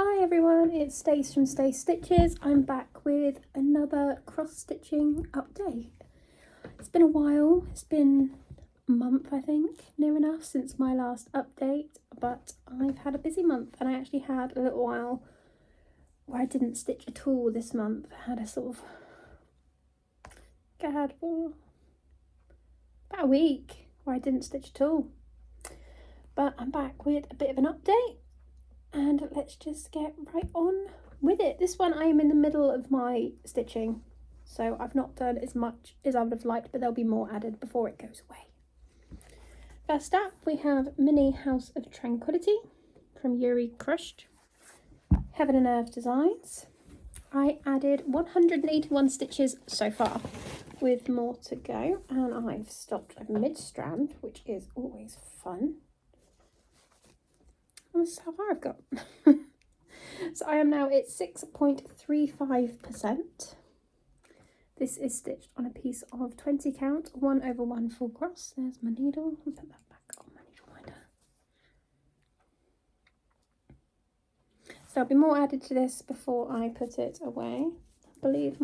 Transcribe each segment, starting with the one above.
Hi everyone, it's Stace from Stace Stitches. I'm back with another cross-stitching update. It's been a while, it's been a month I think, near enough, since my last update, but I've had a busy month and I actually had a little while where I didn't stitch at all this month. I had a sort of, about a week where I didn't stitch at all. But I'm back with a bit of an update. And let's just get right on with it. This one I am in the middle of my stitching, so I've not done as much as I would have liked, but there'll be more added before it goes away. First up, we have Mini House of Tranquility from Yuri Crushed, Heaven and Earth Designs. I added 181 stitches so far, with more to go, and I've stopped at mid-strand, which is always fun. This is how far I've got. So I am now at 6.35%. This is stitched on a piece of 20 count, 1/1 full cross. There's my needle. I'll put that back on my needle winder. So there'll be more added to this before I put it away. I believe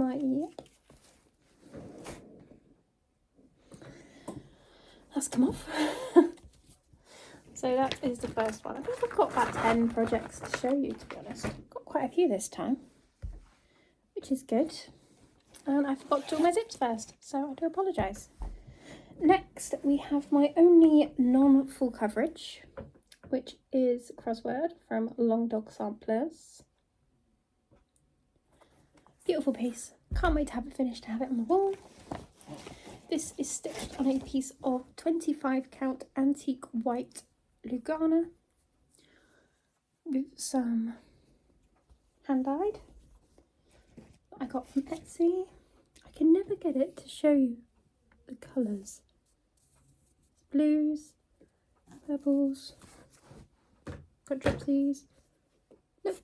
that's come off. So that is the first one. I think I've got about 10 projects to show you, to be honest. I've got quite a few this time, which is good. And I forgot to do my zips first, so I do apologise. Next, we have my only non-full coverage, which is Crossword from Long Dog Samplers. Beautiful piece. Can't wait to have it finished, to have it on the wall. This is stitched on a piece of 25 count antique white Lugana with some hand-dyed I got from Etsy. I can never get it to show you the colours. Blues, purples, got gypsies. Nope.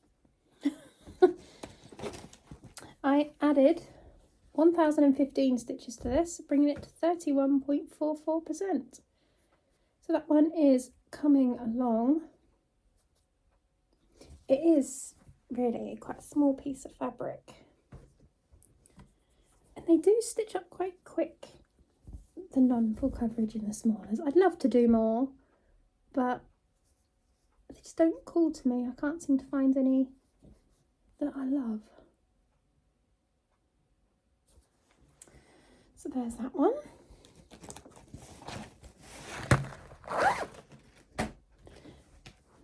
I added 1015 stitches to this, bringing it to 31.44%. So that one is coming along. It is really quite a small piece of fabric, and they do stitch up quite quick, the non-full coverage in the smallers. I'd love to do more, but they just don't call to me. I can't seem to find any that I love. So there's that one.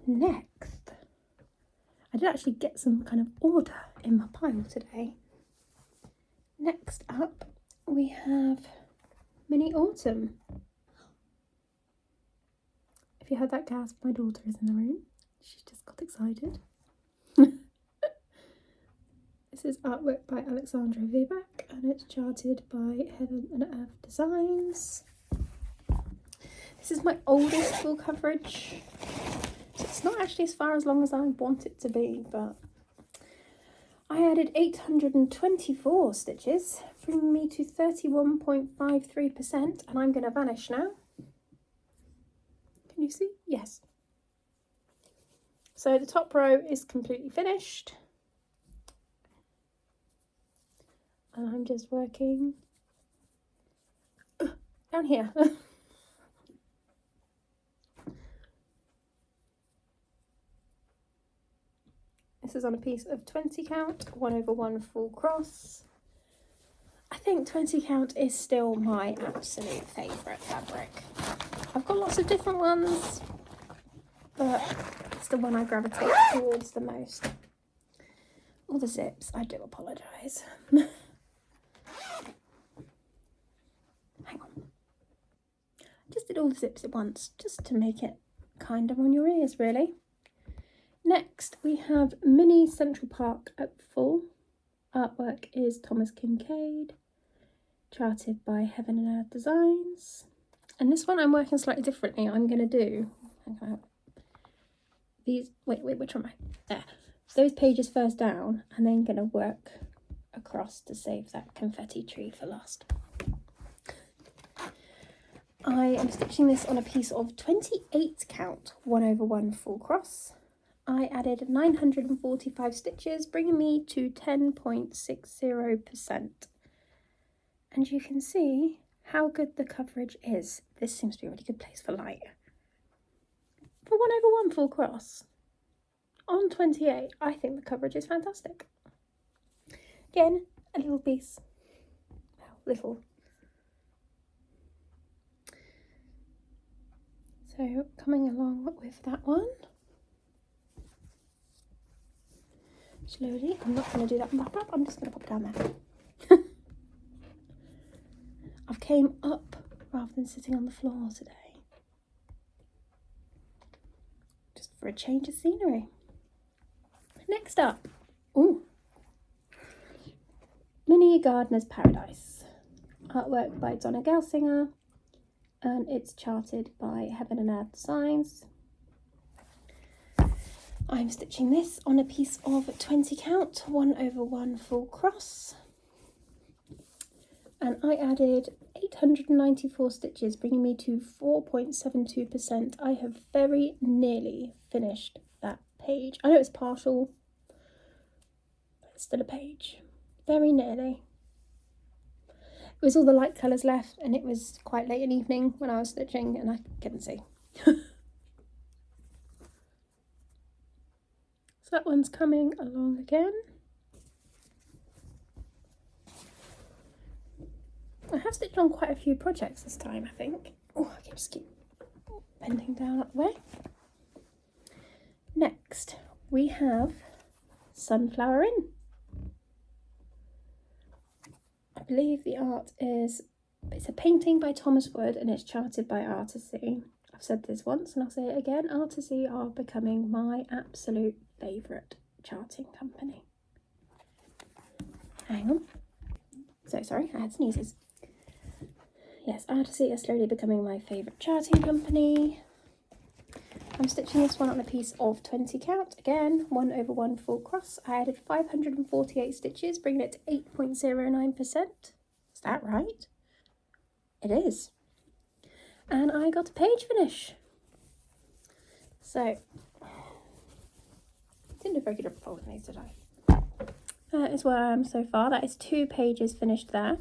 Next, I did actually get some kind of order in my pile today. Next up, we have Mini Autumn. If you heard that gasp, my daughter is in the room. She's just got excited. This is artwork by Alexandra Vibak, and it's charted by Heaven and Earth Designs. This is my oldest full coverage. It's not actually as far as long as I want it to be, but I added 824 stitches, bringing me to 31.53%, and I'm going to vanish now. Can you see? Yes. So the top row is completely finished, and I'm just working down here. This is on a piece of 20 count, 1/1 full cross. I think 20 count is still my absolute favourite fabric. I've got lots of different ones, but it's the one I gravitate towards the most. All the zips, I do apologise. Hang on. I just did all the zips at once, just to make it kinder on your ears, really. Next, we have Mini Central Park at full. Artwork is Thomas Kincaid, charted by Heaven and Earth Designs. And this one I'm working slightly differently. I'm going to do these, which one am I? There. So those pages first down, and then going to work across to save that confetti tree for last. I am stitching this on a piece of 28 count, 1/1 full cross. I added 945 stitches, bringing me to 10.60%. And you can see how good the coverage is. This seems to be a really good place for light. For 1/1 full cross, on 28, I think the coverage is fantastic. Again, a little piece. Well, little. So coming along with that one. Slowly, I'm not going to do that and pop up, I'm just going to pop it down there. I've came up rather than sitting on the floor today. Just for a change of scenery. Next up, ooh, Mini Gardener's Paradise. Artwork by Donna Gelsinger, and it's charted by Heaven and Earth Designs. I'm stitching this on a piece of 20 count, 1/1 full cross. And I added 894 stitches, bringing me to 4.72%. I have very nearly finished that page. I know it's partial, but it's still a page. Very nearly. It was all the light colours left, and it was quite late in the evening when I was stitching, and I couldn't see. So that one's coming along again. I have stitched on quite a few projects this time, I think. Oh, I just keep bending down up the way. Next, we have Sunflower Inn. I believe the art is, it's a painting by Thomas Wood and it's charted by Artisy. I've said this once and I'll say it again, Artisy are becoming my absolute favourite charting company. Hang on. So sorry, I had sneezes. Yes, Artisy are slowly becoming my favourite charting company. I'm stitching this one on a piece of 20 count. Again, 1/1 full cross. I added 548 stitches, bringing it to 8.09%. Is that right? It is. And I got a page finish. So, didn't do a very good job of folding these, did I? That is where I am so far. That is 2 pages finished there.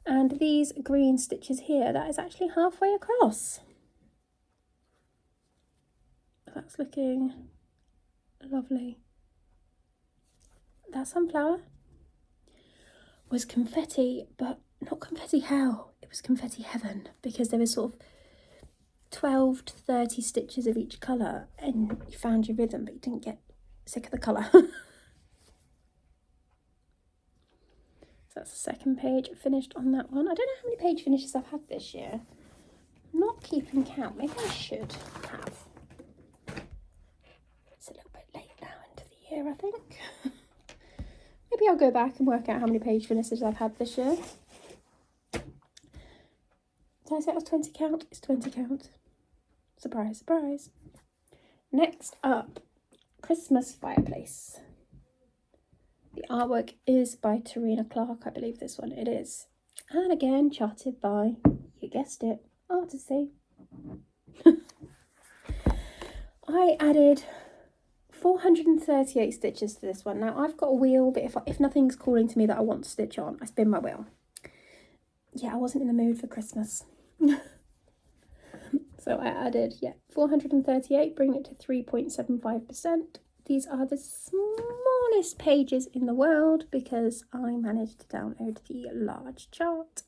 And these green stitches here, that is actually halfway across. That's looking lovely. That sunflower was confetti, but not confetti hell. It was confetti heaven, because there was sort of 12 to 30 stitches of each colour and you found your rhythm, but you didn't get sick of the colour. So that's the second page finished on that one. I don't know how many page finishes I've had this year. I'm not keeping count. Maybe I should have. It's a little bit late now into the year, I think. Maybe I'll go back and work out how many page finishes I've had this year. Did I say it was 20 count? It's 20 count. Surprise, surprise. Next up, Christmas Fireplace. The artwork is by Tarina Clark, I believe this one it is. And again, charted by, you guessed it, Artisy. I added 438 stitches to this one. Now I've got a wheel, but if nothing's calling to me that I want to stitch on, I spin my wheel. Yeah, I wasn't in the mood for Christmas. So I added, 438, bringing it to 3.75%. These are the smallest pages in the world because I managed to download the large chart.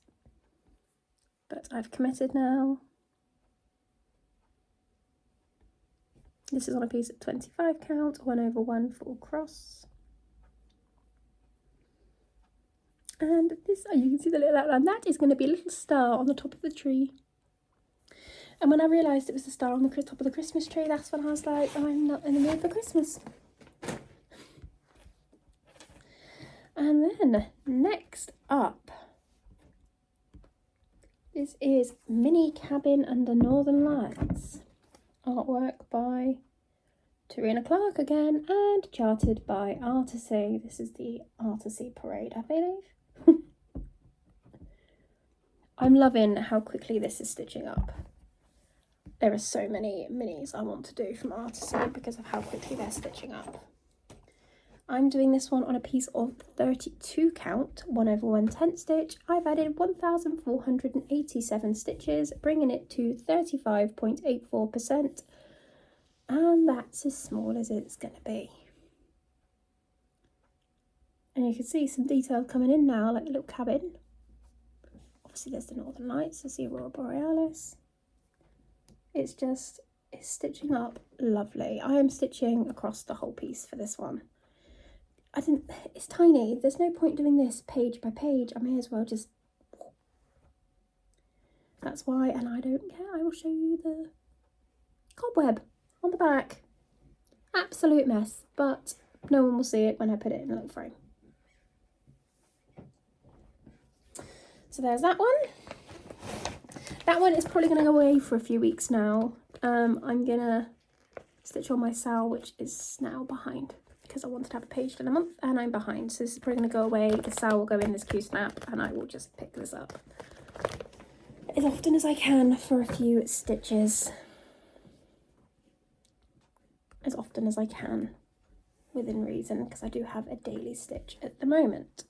But I've committed now. This is on a piece of 25 count, 1/1 full cross. And this, you can see the little outline, that is going to be a little star on the top of the tree. And when I realised it was the star on the top of the Christmas tree, that's when I was like, I'm not in the mood for Christmas. And then, next up, this is Mini Cabin Under Northern Lights. Artwork by Tarina Clark again, and charted by Artisy. This is the Artisy parade, I believe. I'm loving how quickly this is stitching up. There are so many minis I want to do from Artisan because of how quickly they're stitching up. I'm doing this one on a piece of 32 count 1/110 stitch. I've added 1,487 stitches, bringing it to 35.84%, and that's as small as it's going to be. And you can see some detail coming in now, like the little cabin. Obviously there's the Northern Lights, there's the Aurora Borealis. It's stitching up lovely. I am stitching across the whole piece for this one. It's tiny. There's no point doing this page by page. I may as well just... That's why, and I don't care. I will show you the cobweb on the back. Absolute mess, but no one will see it when I put it in a little frame. So there's that one. That one is probably going to go away for a few weeks now. I'm going to stitch on my sal, which is now behind, because I wanted to have a page in a month and I'm behind. So this is probably going to go away. The sal will go in this Q-snap and I will just pick this up as often as I can for a few stitches. As often as I can, within reason, because I do have a daily stitch at the moment.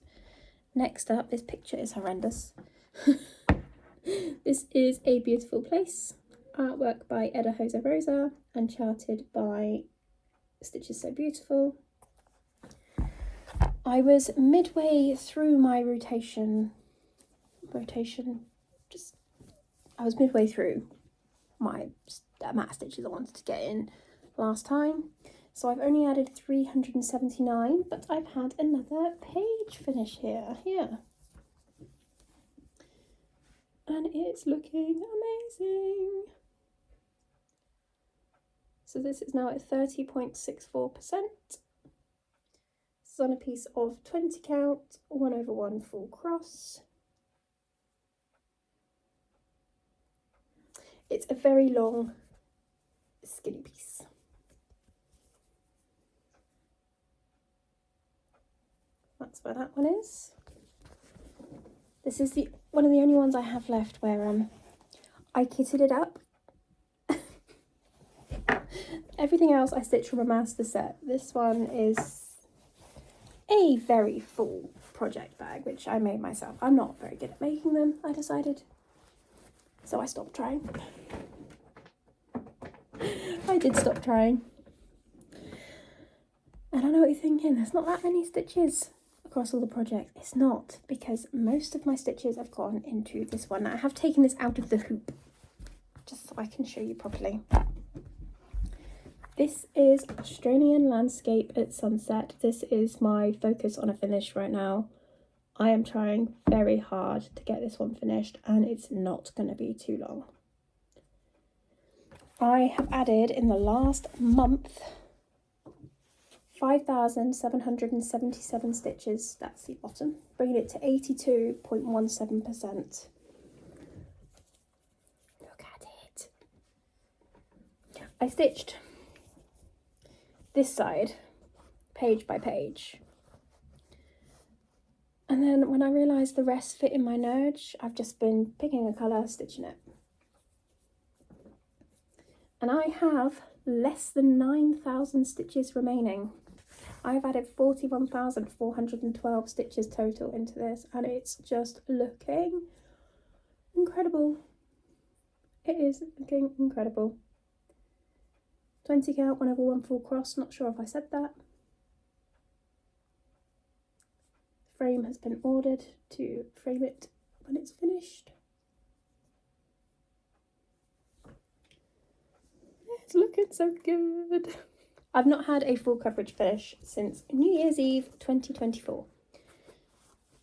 Next up, this picture is horrendous. This is A Beautiful Place. Artwork by Eda Jose Rosa and charted by Stitches So Beautiful. I was midway through my I was midway through my amount of stitches I wanted to get in last time. So I've only added 379, but I've had another page finish here. And it's looking amazing. So this is now at 30.64%. This is on a piece of 20 count, 1/1 full cross. It's a very long, skinny piece. That's where that one is. This is one of the only ones I have left where I kitted it up. Everything else I stitched from a master set. This one is a very full project bag, which I made myself. I'm not very good at making them, I decided. So I stopped trying. I did stop trying. And I know what you're thinking, there's not that many stitches across all the projects. It's not, because most of my stitches have gone into this one. Now, I have taken this out of the hoop, just so I can show you properly. This is Australian Landscape at Sunset. This is my focus on a finish right now. I am trying very hard to get this one finished, and it's not going to be too long. I have added in the last month 5,777 stitches. That's the bottom, bringing it to 82.17%. Look at it. I stitched this side page by page, and then when I realised the rest fit in my nudge, I've just been picking a colour, stitching it, and I have less than 9,000 stitches remaining. I've added 41,412 stitches total into this, and it's just looking incredible. It is looking incredible. 20 count, 1/1 full cross, not sure if I said that. The frame has been ordered to frame it when it's finished. It's looking so good. I've not had a full coverage finish since New Year's Eve 2024.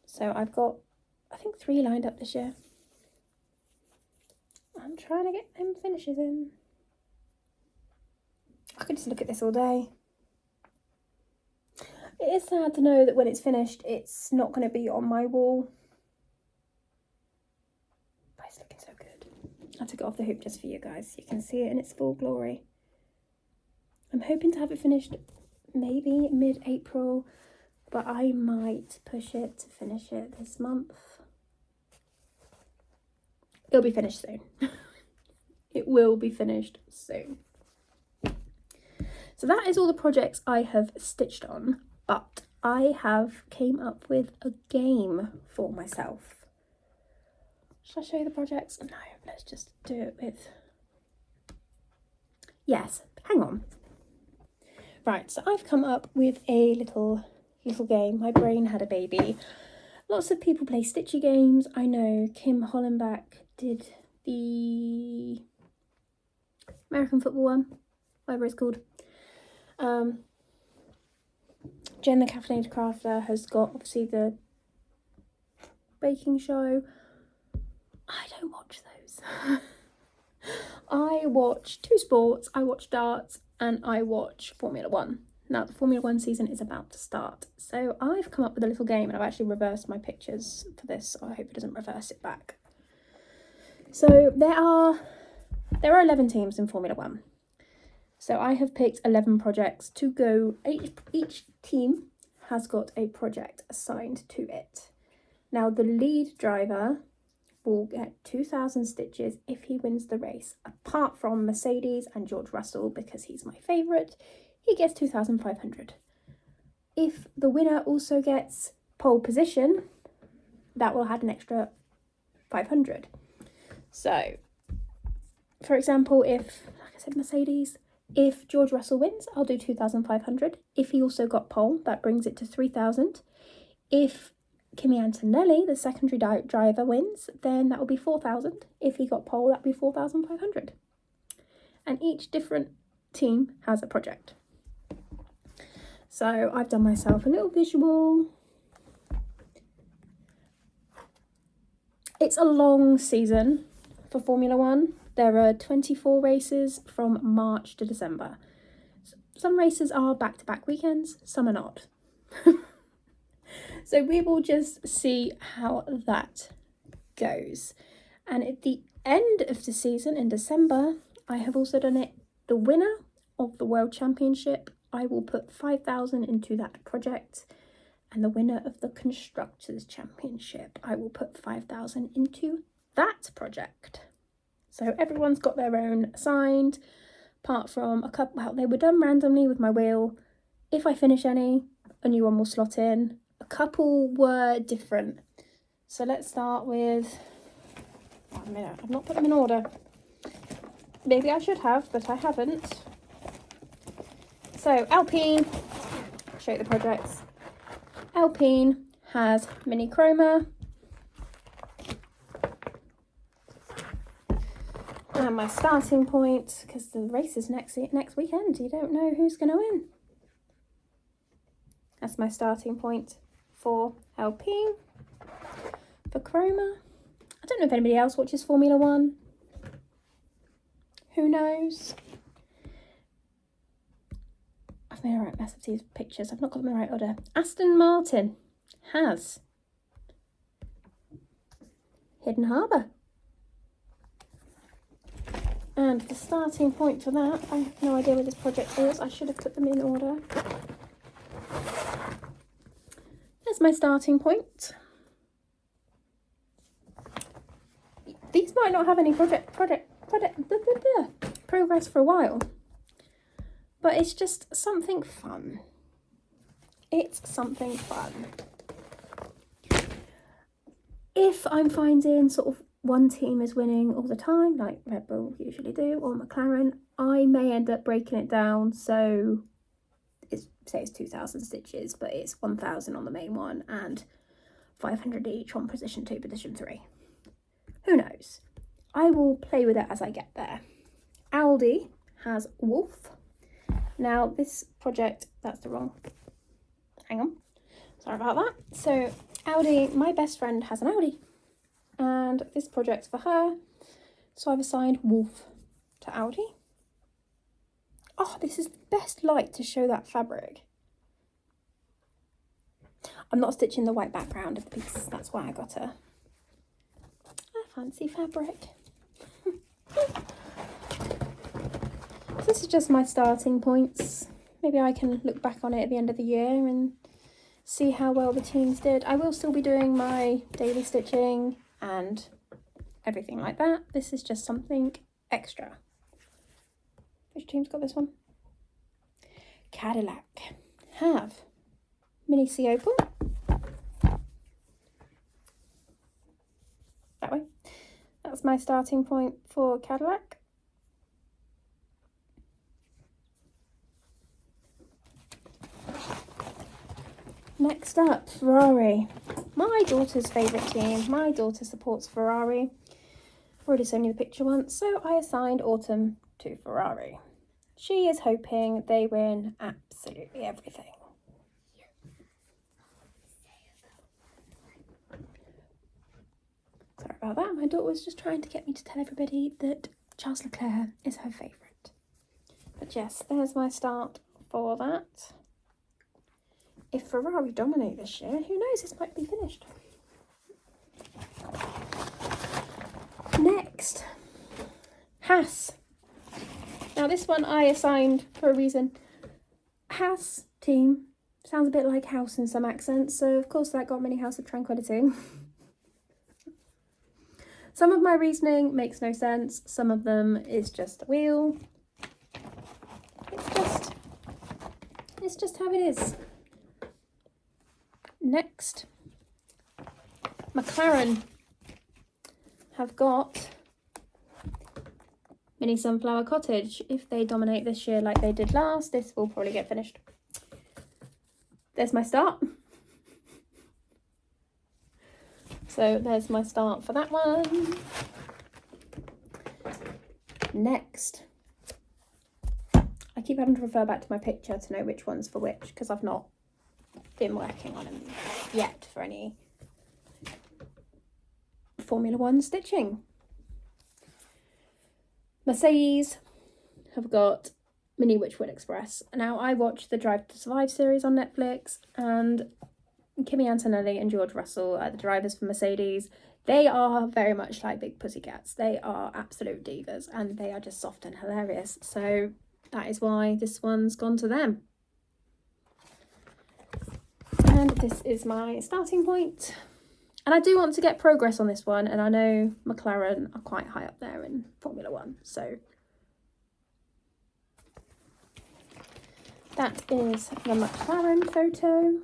So I've got, I think, 3 lined up this year. I'm trying to get them finishes in. I could just look at this all day. It is sad to know that when it's finished, it's not going to be on my wall. But it's looking so good. I took it off the hoop just for you guys. You can see it in its full glory. I'm hoping to have it finished maybe mid-April, but I might push it to finish it this month. It'll be finished soon. It will be finished soon. So that is all the projects I have stitched on, but I have came up with a game for myself. Should I show you the projects? No, let's just do it with... Yes, hang on. Right, so I've come up with a little game. My brain had a baby. Lots of people play Stitchy games. I know Kim Hollenbach did the American football one, whatever it's called. Jen the Caffeinated Crafter has got obviously the baking show. I don't watch those. I watch 2 sports, I watch darts, and I watch Formula 1. Now the Formula 1 season is about to start, so I've come up with a little game, and I've actually reversed my pictures for this, so I hope it doesn't reverse it back. So there are 11 teams in Formula 1. So I have picked 11 projects to go. Each team has got a project assigned to it. Now the lead driver will get 2,000 stitches if he wins the race, apart from Mercedes and George Russell, because he's my favourite. He gets 2,500. If the winner also gets pole position, that will add an extra 500. So, for example, if, like I said, Mercedes, if George Russell wins, I'll do 2,500. If he also got pole, that brings it to 3,000. If Kimi Antonelli, the secondary driver, wins, then that will be 4,000. If he got pole, that would be 4,500. And each different team has a project. So I've done myself a little visual. It's a long season for Formula 1. There are 24 races from March to December. Some races are back-to-back weekends, some are not. So we will just see how that goes. And at the end of the season in December, I have also done it. The winner of the World Championship, I will put 5,000 into that project. And the winner of the Constructors Championship, I will put 5,000 into that project. So everyone's got their own assigned, apart from a couple, well, they were done randomly with my wheel. If I finish any, a new one will slot in. A couple were different. So let's start with, oh, a minute, I've not put them in order. Maybe I should have, but I haven't. So Alpine, I'll show you the projects. Alpine has mini chroma. And my starting point, because the race is next weekend, you don't know who's going to win. That's my starting point for Alpine. For chroma, I don't know if anybody else watches Formula 1. Who knows? I've made a right mess of these pictures. I've not got them in the right order. Aston Martin has Hidden Harbour. And the starting point for that, I have no idea where this project is. I should have put them in order. There's my starting point. These might not have any progress for a while, but it's just something fun. It's something fun. If I'm finding sort of one team is winning all the time, like Red Bull usually do, or McLaren, I may end up breaking it down. So say it's 2,000 stitches, but it's 1,000 on the main one and 500 each on position 2, position 3. Who knows? I will play with it as I get there. Aldi has Wolf. Now this project, that's the wrong, hang on, sorry about that. So Audi, my best friend has an Audi. And this project's for her, so I've assigned Wolf to Audi. Oh, this is the best light to show that fabric. I'm not stitching the white background of the piece, that's why I got a fancy fabric. So this is just my starting points. Maybe I can look back on it at the end of the year and see how well the teams did. I will still be doing my daily stitching and everything like that. This is just something Extra. Which team's got this one? Cadillac have Mini C Opal. That way. That's my starting point for Cadillac. Next up, Ferrari. My daughter's favourite team. My daughter supports Ferrari. I've already shown you the picture once, so I assigned Autumn to Ferrari. She is hoping they win absolutely everything. Sorry about that. My daughter was just trying to get me to tell everybody that Charles Leclerc is her favourite. But yes, there's my start for that. If Ferrari dominate this year, who knows, this might be finished. Next, Haas. Now this one I assigned for a reason. Haas team sounds a bit like house in some accents, so of course that got Mini House of Tranquility. Some of my reasoning makes no sense, some of them is just a wheel. It's just how it is. Next, McLaren have got Mini Sunflower Cottage. If they dominate this year like they did last, this will probably get finished. There's my start. So there's my start for that one. Next, I keep having to refer back to my picture to know which one's for which, because I've not been working on them yet for any Formula One stitching. Mercedes have got Mini Witchwood Express. Now, I watched the Drive to Survive series on Netflix, and Kimi Antonelli and George Russell are the drivers for Mercedes. They are very much like big pussycats. They are absolute divas, and they are just soft and hilarious. So that is why this one's gone to them. And this is my starting point. And I do want to get progress on this one, and I know McLaren are quite high up there in Formula One, so that is the McLaren photo.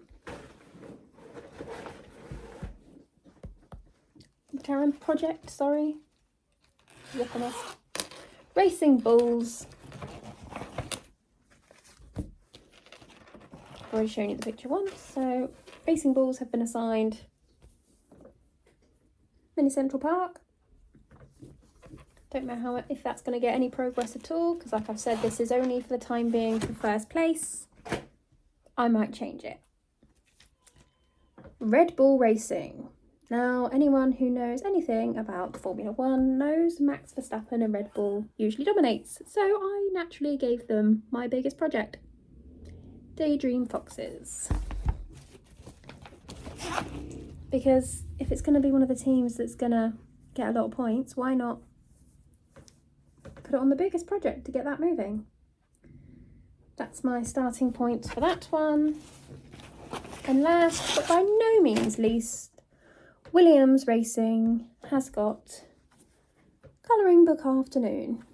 McLaren project, sorry. Racing Bulls. I've already shown you the picture once, so Racing Bulls have been assigned Mini Central Park. Don't know if that's going to get any progress at all, because like I've said, this is only for the time being for first place. I might change it. Red Bull Racing. Now, anyone who knows anything about Formula One knows Max Verstappen and Red Bull usually dominates, so I naturally gave them my biggest project. Daydream Foxes. Because if it's going to be one of the teams that's going to get a lot of points, why not put it on the biggest project to get that moving? That's my starting point for that one. And last, but by no means least, Williams Racing has got Colouring Book Afternoon.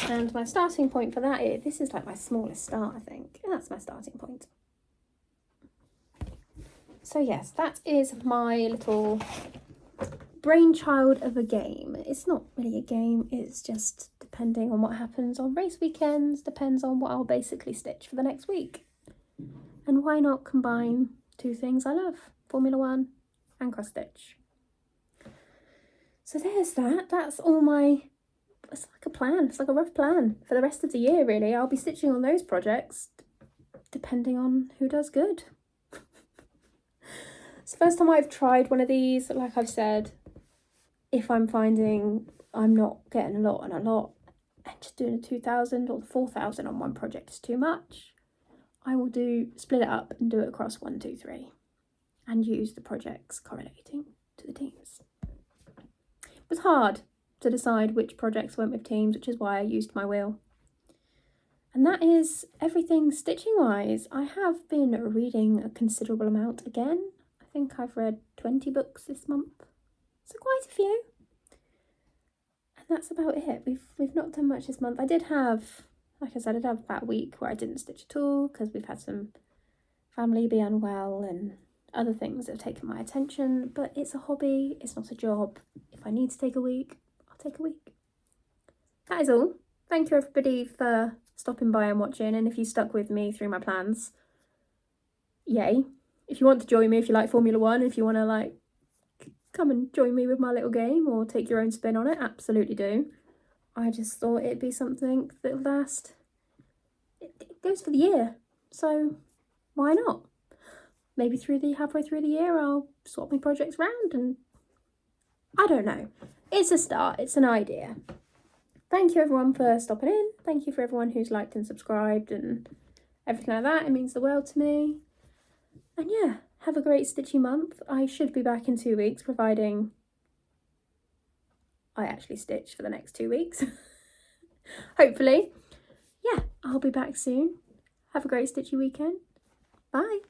And my starting point for that is, this is like my smallest start, I think. And that's my starting point. So yes, that is my little brainchild of a game. It's not really a game, it's just depending on what happens on race weekends, depends on what I'll basically stitch for the next week. And why not combine two things I love, Formula One and cross stitch. So there's that. That's all my, it's like a plan, it's like a rough plan for the rest of the year really. I'll be stitching on those projects depending on who does good. It's the first time I've tried one of these. Like I've said, if I'm finding I'm not getting a lot and just doing a 2,000 or 4,000 on one project is too much, I will split it up and do it across 1, 2, 3 and use the projects correlating to the teams. It was hard to decide which projects went with teams, which is why I used my wheel. And that is everything stitching wise. I have been reading a considerable amount again. I think I've read 20 books this month. So quite a few. And that's about it. We've not done much this month. I did have, like I said, I did have about a week where I didn't stitch at all because we've had some family be unwell and other things that have taken my attention, but it's a hobby, it's not a job. If I need to take a week, I'll take a week. That is all. Thank you everybody for stopping by and watching, and if you stuck with me through my plans, yay. If you want to join me, if you like Formula 1, if you want to like come and join me with my little game or take your own spin on it, absolutely do. I just thought it'd be something that would last. It goes for the year, so why not? Maybe halfway through the year I'll swap my projects around, and I don't know. It's a start, it's an idea. Thank you everyone for stopping in. Thank you for everyone who's liked and subscribed and everything like that. It means the world to me. And yeah, have a great stitchy month. I should be back in 2 weeks, providing I actually stitch for the next 2 weeks. Hopefully. Yeah, I'll be back soon. Have a great stitchy weekend. Bye.